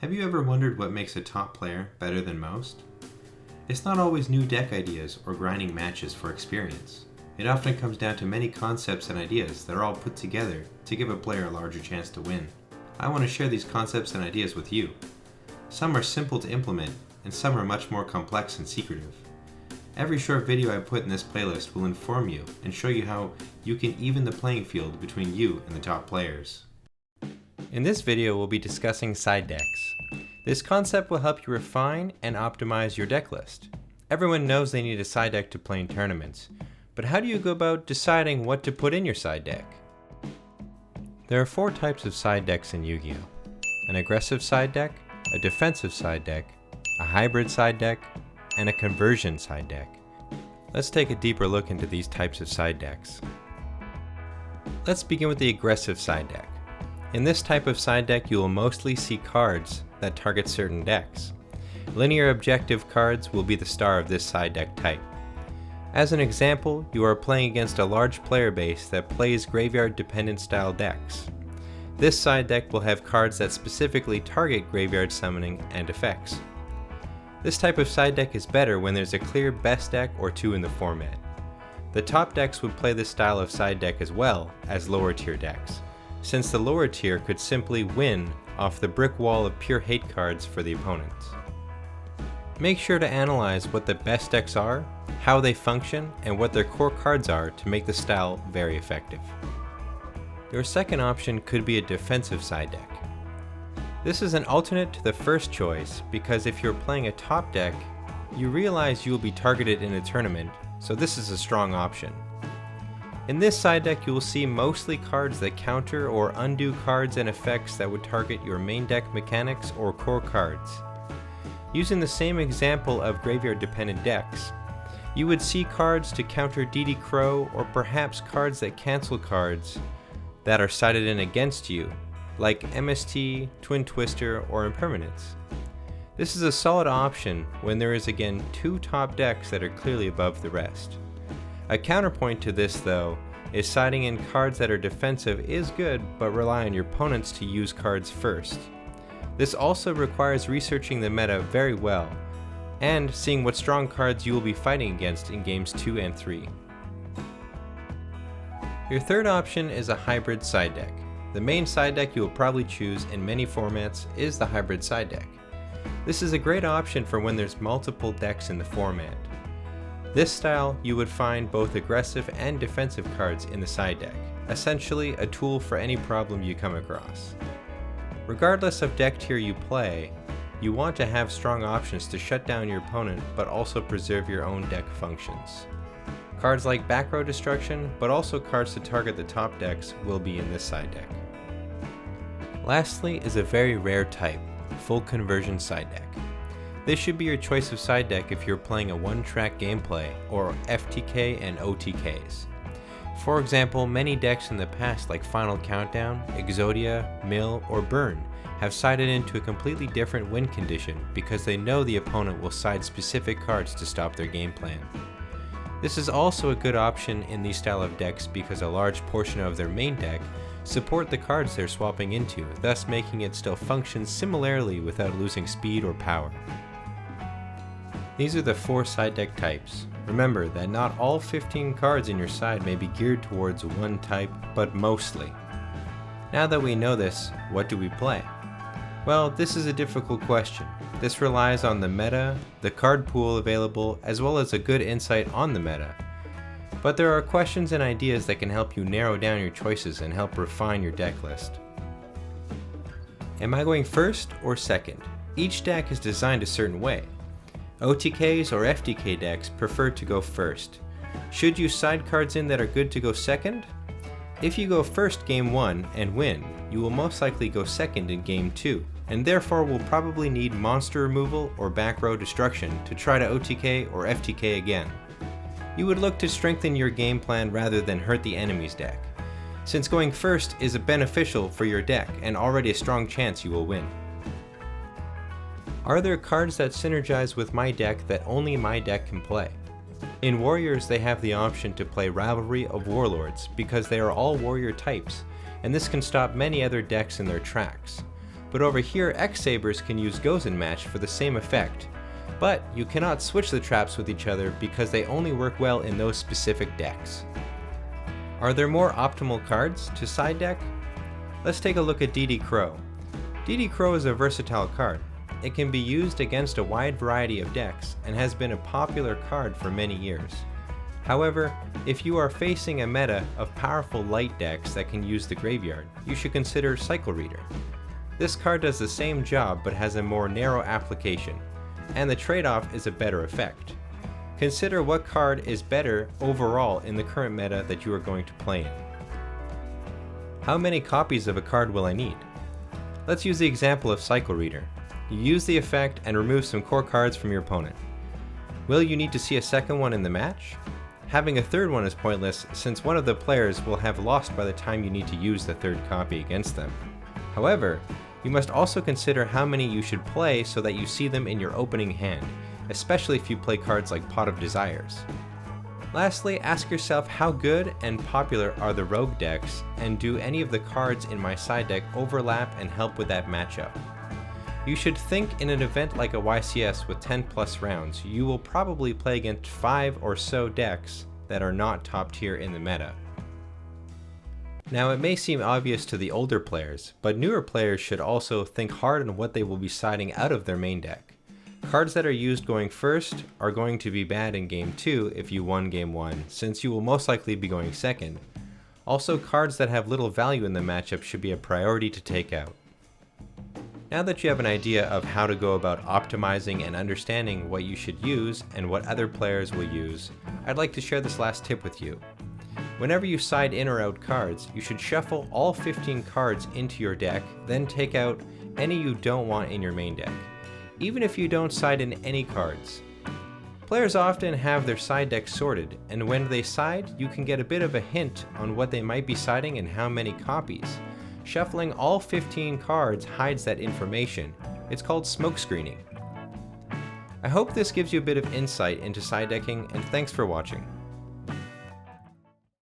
Have you ever wondered what makes a top player better than most? It's not always new deck ideas or grinding matches for experience. It often comes down to many concepts and ideas that are all put together to give a player a larger chance to win. I want to share these concepts and ideas with you. Some are simple to implement, and some are much more complex and secretive. Every short video I put in this playlist will inform you and show you how you can even the playing field between you and the top players. In this video, we'll be discussing side decks. This concept will help you refine and optimize your deck list. Everyone knows they need a side deck to play in tournaments, but how do you go about deciding what to put in your side deck? There are 4 types of side decks in Yu-Gi-Oh! An aggressive side deck, a defensive side deck, a hybrid side deck, and a conversion side deck. Let's take a deeper look into these types of side decks. Let's begin with the aggressive side deck. In this type of side deck, you will mostly see cards that target certain decks. Linear objective cards will be the star of this side deck type. As an example, you are playing against a large player base that plays graveyard dependent style decks. This side deck will have cards that specifically target graveyard summoning and effects. This type of side deck is better when there's a clear best deck or 2 in the format. The top decks would play this style of side deck as well as lower tier decks, since the lower tier could simply win off the brick wall of pure hate cards for the opponents. Make sure to analyze what the best decks are, how they function, and what their core cards are to make the style very effective. Your second option could be a defensive side deck. This is an alternate to the first choice because if you're playing a top deck, you realize you will be targeted in a tournament, so this is a strong option. In this side deck, you will see mostly cards that counter or undo cards and effects that would target your main deck mechanics or core cards. Using the same example of graveyard dependent decks, you would see cards to counter DD Crow or perhaps cards that cancel cards that are sided in against you, like MST, Twin Twister, or Impermanence. This is a solid option when there is again 2 top decks that are clearly above the rest. A counterpoint to this, though, is siding in cards that are defensive is good, but rely on your opponents to use cards first. This also requires researching the meta very well, and seeing what strong cards you will be fighting against in games 2 and 3. Your third option is a hybrid side deck. The main side deck you will probably choose in many formats is the hybrid side deck. This is a great option for when there's multiple decks in the format. This style, you would find both aggressive and defensive cards in the side deck, essentially a tool for any problem you come across. Regardless of deck tier you play, you want to have strong options to shut down your opponent but also preserve your own deck functions. Cards like back row destruction, but also cards to target the top decks will be in this side deck. Lastly is a very rare type, full conversion side deck. This should be your choice of side deck if you're playing a one-track gameplay or FTK and OTKs. For example, many decks in the past like Final Countdown, Exodia, Mill, or Burn have sided into a completely different win condition because they know the opponent will side specific cards to stop their game plan. This is also a good option in these style of decks because a large portion of their main deck support the cards they're swapping into, thus making it still function similarly without losing speed or power. These are the 4 side deck types. Remember that not all 15 cards in your side may be geared towards one type, but mostly. Now that we know this, what do we play? Well, this is a difficult question. This relies on the meta, the card pool available, as well as a good insight on the meta. But there are questions and ideas that can help you narrow down your choices and help refine your deck list. Am I going first or second? Each deck is designed a certain way. OTKs or FTK decks prefer to go first. Should you side cards in that are good to go second? If you go first game 1 and win, you will most likely go second in game 2, and therefore will probably need monster removal or back row destruction to try to OTK or FTK again. You would look to strengthen your game plan rather than hurt the enemy's deck, since going first is beneficial for your deck and already a strong chance you will win. Are there cards that synergize with my deck that only my deck can play? In Warriors, they have the option to play Rivalry of Warlords because they are all warrior types, and this can stop many other decks in their tracks. but over here X-Sabers can use Gozen Match for the same effect, but you cannot switch the traps with each other because they only work well in those specific decks. Are there more optimal cards to side deck? Let's take a look at DD Crow. DD Crow is a versatile card. It can be used against a wide variety of decks and has been a popular card for many years. However, if you are facing a meta of powerful light decks that can use the graveyard, you should consider Cycle Reader. This card does the same job but has a more narrow application, and the trade-off is a better effect. Consider what card is better overall in the current meta that you are going to play in. How many copies of a card will I need? Let's use the example of Cycle Reader. You use the effect and remove some core cards from your opponent. Will you need to see a second one in the match? Having a third one is pointless since one of the players will have lost by the time you need to use the third copy against them. However, you must also consider how many you should play so that you see them in your opening hand, especially if you play cards like Pot of Desires. Lastly, ask yourself how good and popular are the rogue decks, and do any of the cards in my side deck overlap and help with that matchup. You should think in an event like a YCS with 10 plus rounds, you will probably play against 5 or so decks that are not top tier in the meta. Now it may seem obvious to the older players, but newer players should also think hard on what they will be siding out of their main deck. Cards that are used going first are going to be bad in game 2 if you won game 1, since you will most likely be going second. Also, cards that have little value in the matchup should be a priority to take out. Now that you have an idea of how to go about optimizing and understanding what you should use and what other players will use, I'd like to share this last tip with you. Whenever you side in or out cards, you should shuffle all 15 cards into your deck, then take out any you don't want in your main deck, even if you don't side in any cards. Players often have their side deck sorted, and when they side, you can get a bit of a hint on what they might be siding and how many copies. Shuffling all 15 cards hides that information. It's called smoke screening. I hope this gives you a bit of insight into side decking, and thanks for watching.